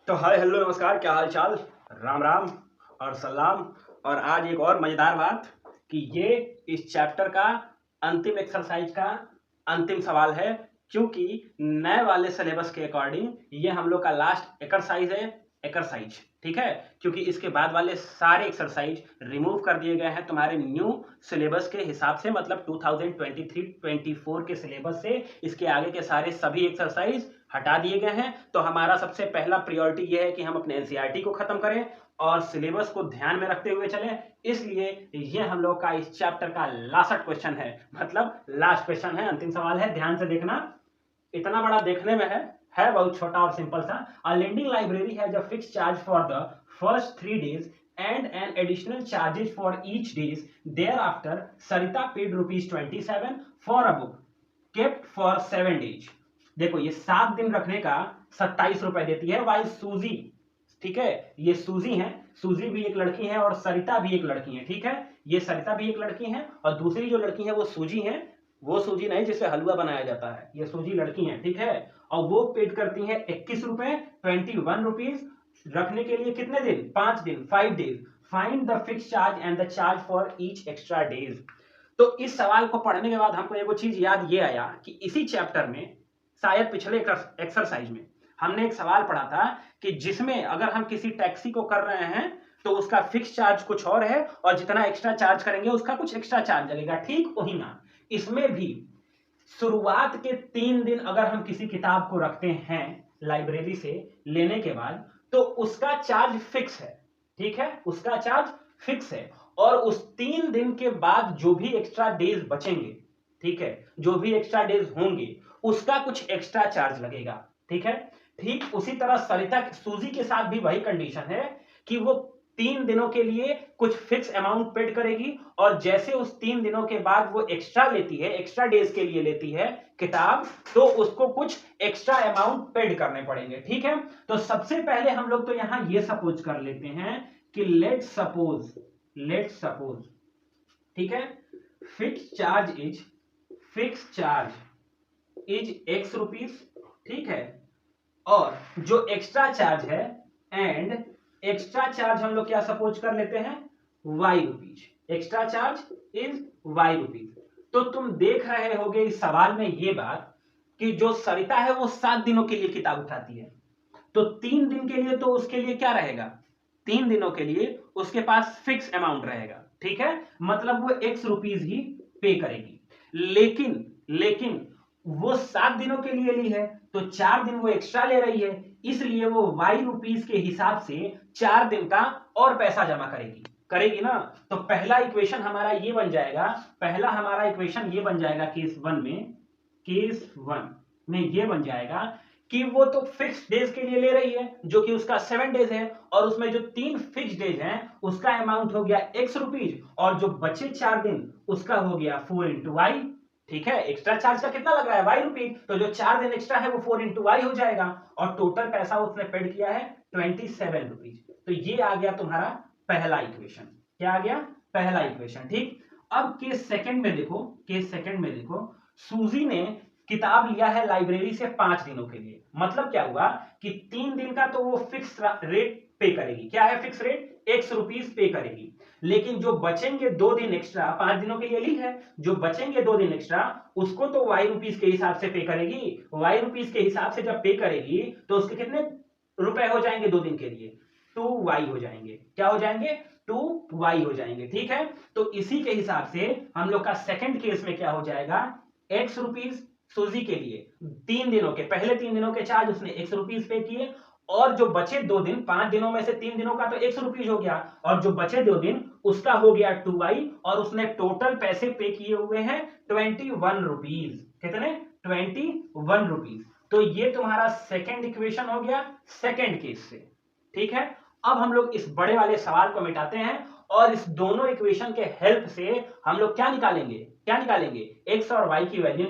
तो hi hello नमस्कार, क्या हाल चाल, राम राम और सलाम। और आज एक और मजेदार बात कि ये इस चैप्टर का अंतिम एक्सरसाइज का अंतिम सवाल है, क्योंकि नए वाले सिलेबस के अकॉर्डिंग ये हम लोग का लास्ट एक्सरसाइज है। एक्सरसाइज ठीक है, क्योंकि इसके बाद वाले सारे एक्सरसाइज रिमूव कर दिए गए हैं तुम्हारे न्यू सिलेबस के हिसाब से, मतलब 2023-24 के सिलेबस से इसके आगे के सारे सभी एक्सरसाइज हटा दिए गए हैं। तो हमारा सबसे पहला प्रायोरिटी यह है कि हम अपने एनसीईआरटी को खत्म करें और सिलेबस को ध्यान में रखते हुए चलें। इसलिए ये हम लोग का इस चैप्टर का लास्ट क्वेश्चन है, मतलब लास्ट क्वेश्चन है, अंतिम सवाल है। ध्यान से देखना, इतना बड़ा देखने में है बहुत छोटा और सिंपल सा। A lending library has a fixed charge for the first 3 days and an additional charges for each days. Thereafter, Sarita paid ₹27 for a book kept for 7 days. देखो ये 7 दिन रखने का 27 रुपए देती है। वाइल सूजी, ठीक है, ये सूजी है, सूजी भी एक लड़की है और सरिता भी एक लड़की है। ठीक है, ये सरिता भी एक लड़की है और दूसरी जो लड़की है वो सूजी है। वो सूजी नहीं जिससे हलवा बनाया जाता है, ये सूजी लड़की है। ठीक है, और वो पेड करती है 21 रुपए, 21 रुपीज रखने के लिए। कितने दिन? 5 दिन, 5 days. Find the fix charge and the charge for each extra days. तो इस सवाल को पढ़ने के बाद हमको एगो चीज याद ये आया कि इसी चैप्टर में शायद पिछले एक्सरसाइज में हमने एक सवाल पढ़ा था कि जिसमें अगर हम किसी टैक्सी को कर रहे हैं तो उसका फिक्स चार्ज कुछ और है और जितना एक्स्ट्रा चार्ज करेंगे उसका कुछ एक्स्ट्रा चार्ज लगेगा। ठीक वही ना, इसमें भी शुरुआत के 3 दिन अगर हम किसी किताब को रखते हैं लाइब्रेरी से लेने के बाद तो उसका चार्ज फिक्स है। ठीक है, उसका चार्ज फिक्स है और उस 3 दिन के बाद जो भी एक्स्ट्रा डेज बचेंगे, ठीक है, जो भी एक्स्ट्रा डेज होंगे उसका कुछ एक्स्ट्रा चार्ज लगेगा। ठीक है, ठीक उसी तरह सरिता सूजी के साथ भी वही कंडीशन है कि वो 3 दिनों के लिए कुछ फिक्स अमाउंट पेड करेगी और जैसे उस 3 दिनों के बाद वो एक्स्ट्रा लेती है, एक्स्ट्रा डेज के लिए लेती है किताब, तो उसको कुछ एक्स्ट्रा अमाउंट पेड करने पड़ेंगे। ठीक है, तो सबसे पहले हम लोग तो यहां ये सपोज कर लेते हैं कि लेट सपोज, ठीक है, fix charge is X rupees. ठीक है, और जो एक्स्ट्रा चार्ज है एंड एक्स्ट्रा चार्ज हम लोग क्या सपोज कर लेते हैं, Y rupees. Extra charge is Y rupees. तो तुम देख रहे होगे इस सवाल में ये बात कि जो सरिता है वो 7 दिनों के लिए किताब उठाती है, तो 3 दिन के लिए तो उसके लिए क्या रहेगा, 3 दिनों के लिए उसके पास फिक्स अमाउंट रहेगा। ठीक है, मतलब वो X रुपीज ही पे करेगी। लेकिन वो 7 दिनों के लिए ली है तो 4 दिन वो एक्स्ट्रा ले रही है, इसलिए वो Y रुपीज के हिसाब से 4 दिन का और पैसा जमा करेगी ना। तो पहला इक्वेशन हमारा ये बन जाएगा, केस 1 में ये बन जाएगा कि वो तो फिक्स डेज के लिए ले रही है जो कि उसका 7 डेज है और उसमें जो 3 फिक्स डेज हैं उसका अमाउंट हो गया X रुपीज और जो बचे 4 दिन उसका हो गया 4 इंटू वाई। ठीक है, एक्स्ट्रा चार्ज का कितना लग रहा है, Y रुपीज, तो जो 4 दिन एक्स्ट्रा है वो 4 इंटू वाई हो जाएगा और टोटल पैसा उसने पेड किया है 27 रुपीज। तो ये आ गया तुम्हारा पहला इक्वेशन। क्या आ गया? पहला इक्वेशन। ठीक, अब केस सेकंड में देखो, सूजी ने किताब लिया है लाइब्रेरी से 5 दिनों के लिए। मतलब क्या हुआ कि 3 दिन का तो वो फिक्स रेट पे करेगी। क्या है फिक्स रेट? X रुपीज पे करेगी। लेकिन जो बचेंगे 2 दिन एक्स्ट्रा, 5 दिनों के लिए ली है, जो बचेंगे 2 दिन एक्स्ट्रा उसको तो Y रुपीज के हिसाब से पे करेगी। Y रुपीज के हिसाब से जब पे करेगी तो उसके कितने रुपए हो जाएंगे 2 दिन के लिए? 2Y हो जाएंगे। क्या हो जाएंगे? 2Y हो जाएंगे। ठीक है, तो इसी के हिसाब से हम लोग का सेकंड केस में क्या हो जाएगा, X रुपीज सूजी के लिए 3 दिनों के, पहले 3 दिनों के चार्ज उसने X रुपीज पे किए और जो बचे 2 दिन, 5 दिनों में से 3 दिनों का तो X रुपीज हो गया और जो बचे 2 दिन उसका हो गया 2Y और उसने टोटल पैसे पे किए हुए हैं 21 रुपीज। कितने? 21 रुपीज। तो ये तुम्हारा सेकंड इक्वेशन हो गया सेकंड केस से। ठीक है, अब हम लोग इस बड़े वाले सवाल को मिटाते हैं और इस दोनों इक्वेशन के हेल्प से हम लोग क्या निकालेंगे, X और Y की वैल्यू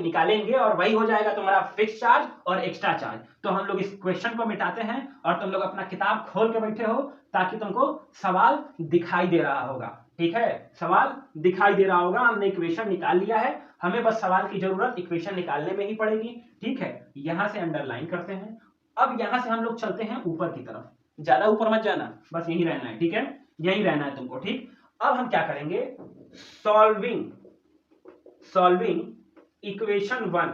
निकालेंगे और वही हो जाएगा तुम्हारा फिक्स चार्ज और एक्स्ट्रा चार्ज। तो हम लोग इस क्वेश्चन को मिटाते हैं और तुम लोग अपना किताब खोल के बैठे हो ताकि तुमको सवाल दिखाई दे रहा होगा। ठीक है, सवाल दिखाई दे रहा होगा, हमने इक्वेशन निकाल लिया है, हमें बस सवाल की जरूरत इक्वेशन निकालने में ही पड़ेगी। ठीक है, यहां से अंडरलाइन करते हैं। अब यहां से हम लोग चलते हैं ऊपर की तरफ, ज्यादा ऊपर मत जाना, बस यही रहना है, ठीक है, यही रहना है तुमको, ठीक। अब हम क्या करेंगे, सॉल्विंग इक्वेशन 1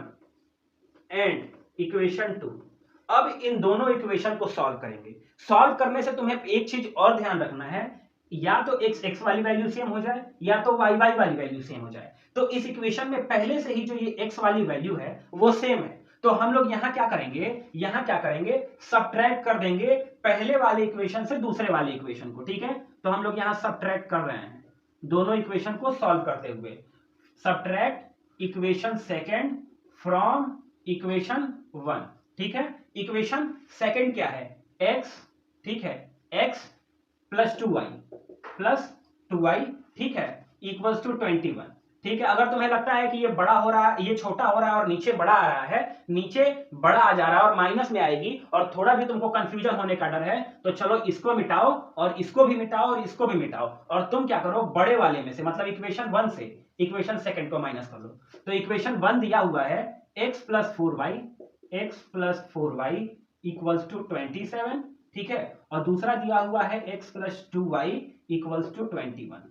एंड इक्वेशन 2। अब इन दोनों इक्वेशन को सॉल्व करेंगे। सॉल्व करने से तुम्हें एक चीज और ध्यान रखना है, या तो x वाली वैल्यू सेम हो जाए या तो y वाली वैल्यू सेम हो जाए। तो इस इक्वेशन में पहले से ही जो ये x वाली वैल्यू है वो सेम है, तो हम लोग यहां क्या करेंगे, सब्ट्रैक्ट कर देंगे पहले वाले इक्वेशन से दूसरे वाले इक्वेशन को, ठीक है। तो हम लोग यहां सब्ट्रैक्ट कर रहे हैं दोनों इक्वेशन को सॉल्व करते हुए। Subtract equation second from equation 1, ठीक है। इक्वेशन सेकेंड क्या है, x, ठीक है, x प्लस 2y, ठीक है, इक्वल्स टू 21, ठीक है। अगर तुम्हें लगता है कि ये बड़ा हो रहा है, ये छोटा हो रहा है और नीचे बड़ा आ रहा है, नीचे बड़ा आ जा रहा है और माइनस में आएगी, और थोड़ा भी तुमको कंफ्यूजन होने का डर है, तो चलो इसको मिटाओ और इसको भी मिटाओ और इसको भी मिटाओ, और तुम क्या करो, बड़े वाले में से मतलब इक्वेशन 1 से इक्वेशन सेकेंड को माइनस कर लो। तो इक्वेशन 1 दिया हुआ है x plus 4y equals to 27, ठीक है, और दूसरा दिया हुआ है x plus 2y equals to 21।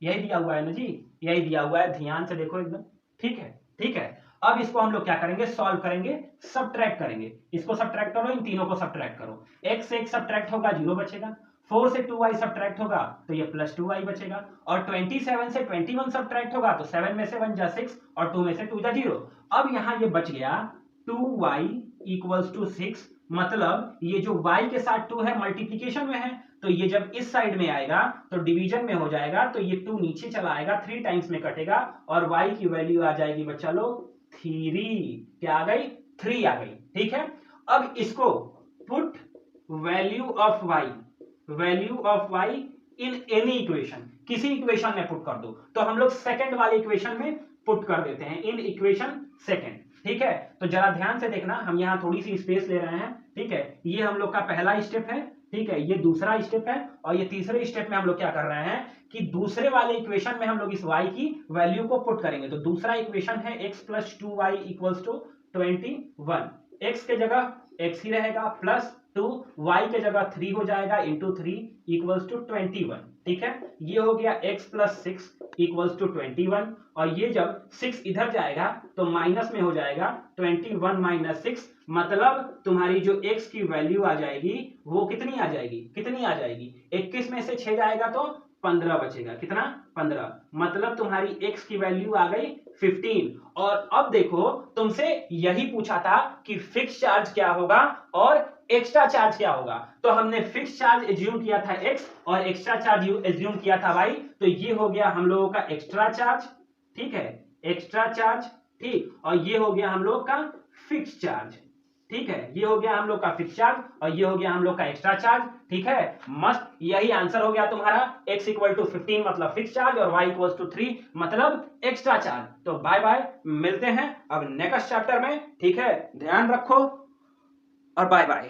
यही दिया हुआ है ना जी, यही दिया हुआ है, ध्यान से देखो एकदम, ठीक है, ठीक है। अब इसको हम लोग क्या करेंगे, सॉल्व करेंगे, सब्ट्रैक्ट करेंगे, इसको सब्ट्रैक्ट करो, इन तीनों को सब्ट्रैक्ट करो। x से x सब्ट्रैक्ट होगा 0 बचेगा, 4 से 2y सब्ट्रैक्ट होगा तो ये प्लस 2y बचेगा, और 27 से 21 सब्ट्रैक्ट होगा तो 7 में से 1 जा 6 और 2 में से 2 जा 0। अब यहां ये बच गया 2y इक्वल्स टू 6, मतलब ये जो y के साथ 2 है मल्टीप्लीकेशन में है, तो ये जब इस साइड में आएगा तो डिवीजन में हो जाएगा, तो ये 2 नीचे चला आएगा, 3 टाइम्स में कटेगा, और y की वैल्यू आ जाएगी बच्चा लोग 3। क्या आ गई, 3 आ गई, ठीक है। अब इसको put value of y in any equation, किसी इक्वेशन में पुट कर दो, तो हम लोग सेकंड वाले इक्वेशन में पुट कर देते हैं, इन इक्वेशन सेकंड, ठीक है। तो जरा ध्यान से देखना, हम यहां थोड़ी सी स्पेस ले रहे हैं, ठीक है। ये हम लोग का पहला स्टेप है, ठीक है, ये दूसरा स्टेप है, और ये तीसरे स्टेप में हम लोग क्या कर रहे हैं कि दूसरे वाले इक्वेशन में हम लोग इस y की वैल्यू को पुट करेंगे। तो दूसरा इक्वेशन है x plus 2y equals to 21, x के जगह x ही रहेगा, प्लस 2 y के जगह 3 हो जाएगा, इंटू 3 इक्वल्स टू 21, ठीक है। ये हो गया x प्लस 6 इक्वल्स टू 21, और ये जब 6 इधर जाएगा तो माइनस में हो जाएगा, 21 माइनस 6, मतलब तुम्हारी जो x की वैल्यू आ जाएगी वो कितनी आ जाएगी, 21 में से 6 जाएगा तो 15 बचेगा, कितना, 15, मतलब तुम्हारी x की वैल्यू आ गई 15। और अब देखो, तुमसे यही पूछा था कि फिक्स चार्ज क्या होगा और एक्स्ट्रा चार्ज क्या होगा, तो हमने फिक्स चार्ज एज्यूम किया था x और एक्स्ट्रा चार्ज एज्यूम किया था y, तो ये हो गया हम लोगों का एक्स्ट्रा चार्ज, ठीक है, एक्स्ट्रा चार्ज, ठीक, और ये हो गया हम लोग का फिक्स चार्ज, ठीक है, ये हो गया हम लोग का फिक्स चार्ज और ये हो गया हम लोग का एक्स्ट्रा चार्ज, ठीक है। मस्त, यही आंसर हो गया तुम्हारा, x इक्वल टू 15 मतलब फिक्स चार्ज और y इक्वल टू 3 मतलब एक्स्ट्रा चार्ज। तो बाय बाय, मिलते हैं अब नेक्स्ट चैप्टर में, ठीक है, ध्यान रखो और बाय बाय।